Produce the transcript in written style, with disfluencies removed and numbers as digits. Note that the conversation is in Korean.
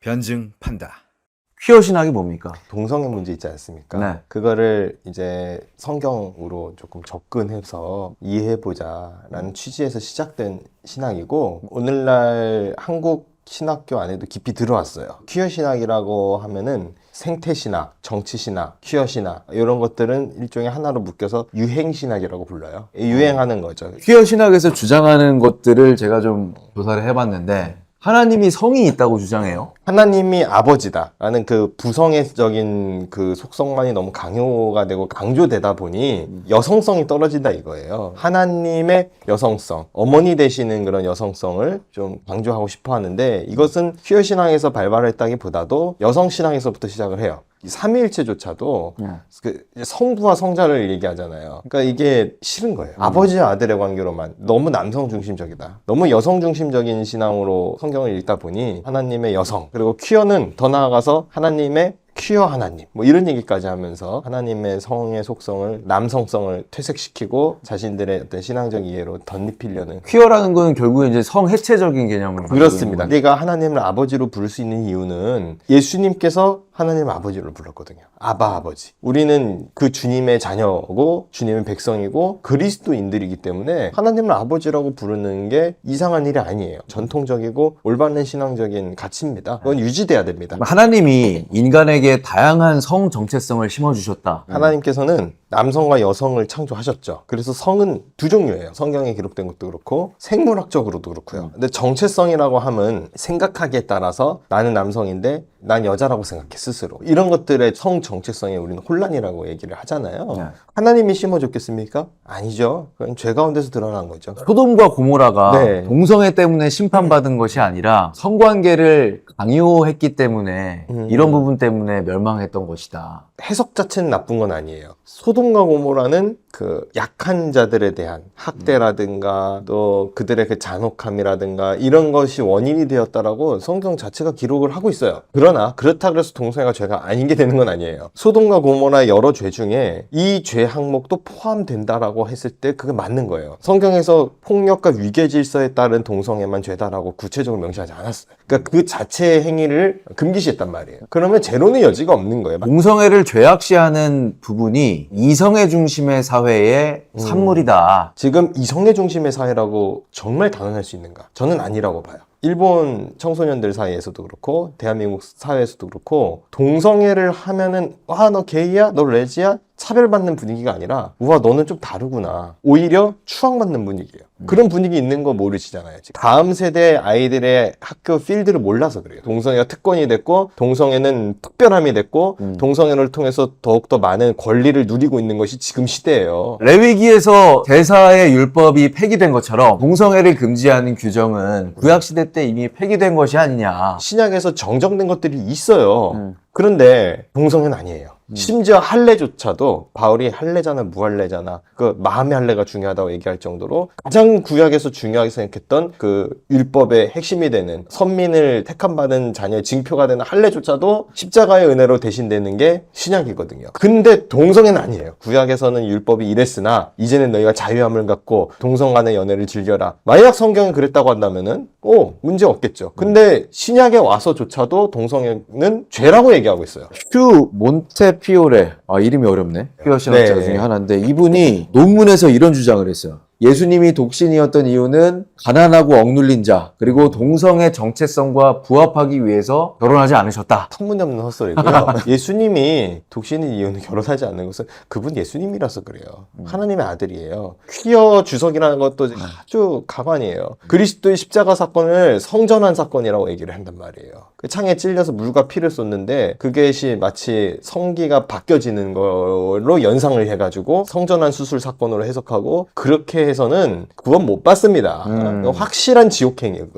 변증판다. 퀴어 신학이 뭡니까? 동성애 문제 있지 않습니까? 네. 그거를 이제 성경으로 조금 접근해서 이해해보자라는 취지에서 시작된 신학이고, 오늘날 한국 신학교 안에도 깊이 들어왔어요. 퀴어 신학이라고 하면은 생태 신학, 정치 신학, 퀴어 신학 이런 것들은 일종의 하나로 묶여서 유행 신학이라고 불러요. 유행하는 거죠. 퀴어 신학에서 주장하는 것들을 제가 좀 조사를 해봤는데 하나님이 성이 있다고 주장해요. 하나님이 아버지다라는 그 부성애적인 그 속성만이 너무 강요가 되고 강조되다 보니 여성성이 떨어진다 이거예요. 하나님의 여성성, 어머니 되시는 그런 여성성을 좀 강조하고 싶어 하는데, 이것은 퀴어 신앙에서 발발했다기보다도 여성 신앙에서부터 시작을 해요. 이 삼위일체조차도 그 성부와 성자를 얘기하잖아요. 그러니까 이게 싫은 거예요. 아버지와 아들의 관계로만 너무 남성 중심적이다. 너무 여성 중심적인 신앙으로 성경을 읽다 보니 하나님의 여성, 그리고 퀴어는 더 나아가서 하나님의 퀴어 하나님, 뭐 이런 얘기까지 하면서 하나님의 성의 속성을, 남성성을 퇴색시키고 자신들의 어떤 신앙적 이해로 덧입히려는. 퀴어라는 건 결국에 이제 성해체적인 개념을 그렇습니다. 우리가 하나님을 아버지로 부를 수 있는 이유는 예수님께서 하나님을 아버지로 불렀거든요. 아바 아버지. 우리는 그 주님의 자녀고 주님의 백성이고 그리스도인들이기 때문에 하나님을 아버지라고 부르는 게 이상한 일이 아니에요. 전통적이고 올바른 신앙적인 가치입니다. 그건 유지돼야 됩니다. 하나님이 인간에게 다양한 성 정체성을 심어주셨다. 하나님께서는 남성과 여성을 창조하셨죠. 그래서 성은 두 종류예요. 성경에 기록된 것도 그렇고 생물학적으로도 그렇고요. 근데 정체성이라고 하면 생각하기에 따라서 나는 남성인데 난 여자라고 생각해 스스로. 이런 것들의 성 정체성에 우리는 혼란이라고 얘기를 하잖아요. 네. 하나님이 심어줬겠습니까? 아니죠. 그건 죄 가운데서 드러난 거죠. 소돔과 고모라가 네. 동성애 때문에 심판받은 것이 아니라 성관계를 강요했기 때문에 이런 부분 때문에 멸망했던 것이다. 해석 자체는 나쁜 건 아니에요. 소돔과 고모라는 그 약한 자들에 대한 학대라든가 또 그들의 그 잔혹함이라든가 이런 것이 원인이 되었다라고 성경 자체가 기록을 하고 있어요. 그러나 그렇다 그래서 동성애가 죄가 아닌 게 되는 건 아니에요. 소돔과 고모라의 여러 죄 중에 이 죄 항목도 포함된다라고 했을 때 그게 맞는 거예요. 성경에서 폭력과 위계 질서에 따른 동성애만 죄다라고 구체적으로 명시하지 않았어요. 그러니까 그 자체의 행위를 금기시했단 말이에요. 그러면 제로는 여지가 없는 거예요. 동성애를 죄악시하는 부분이 이성애 중심의 사회의 산물이다. 지금 이성애 중심의 사회라고 정말 단언할 수 있는가? 저는 아니라고 봐요. 일본 청소년들 사이에서도 그렇고 대한민국 사회에서도 그렇고 동성애를 하면은 와 너 게이야? 너 레지야? 차별받는 분위기가 아니라 우와 너는 좀 다르구나. 오히려 추앙받는 분위기예요. 그런 분위기 있는 거 모르시잖아요. 지금. 다음 세대 아이들의 학교 필드를 몰라서 그래요. 동성애가 특권이 됐고 동성애는 특별함이 됐고 동성애를 통해서 더욱더 많은 권리를 누리고 있는 것이 지금 시대예요. 레위기에서 제사의 율법이 폐기된 것처럼 동성애를 금지하는 규정은 구약시대 때 이미 폐기된 것이 아니냐. 신약에서 정정된 것들이 있어요. 그런데 동성애는 아니에요. 심지어 할례조차도 바울이 할례잖아 무할례잖아 그 마음의 할례가 중요하다고 얘기할 정도로 가장 구약에서 중요하게 생각했던 그 율법의 핵심이 되는 선민을 택함받은 자녀의 징표가 되는 할례조차도 십자가의 은혜로 대신되는 게 신약이거든요. 근데 동성애는 아니에요. 구약에서는 율법이 이랬으나 이제는 너희가 자유함을 갖고 동성 간의 연애를 즐겨라. 만약 성경이 그랬다고 한다면은 문제 없겠죠. 근데 신약에 와서조차도 동성애는 죄라고 얘기하고 있어요. 슈 몬테피오레, 이름이 어렵네. 퀴어 신학자 네. 중에 하나인데 이분이 논문에서 이런 주장을 했어요. 예수님이 독신이었던 이유는 가난하고 억눌린 자 그리고 동성애 정체성과 부합하기 위해서 결혼하지 않으셨다. 터무니없는 헛소리고요. 예수님이 독신인 이유는 결혼하지 않는 것은 그분 예수님이라서 그래요. 하나님의 아들이에요. 퀴어 주석이라는 것도 아주 가관이에요. 그리스도의 십자가 사건을 성전환 사건이라고 얘기를 한단 말이에요. 그 창에 찔려서 물과 피를 쏟는데 그것이 마치 성기가 바뀌어지는 걸로 연상을 해가지고 성전환 수술 사건으로 해석하고 그렇게 해서는 구원 못 받습니다. 확실한 지옥행이에요. 그건.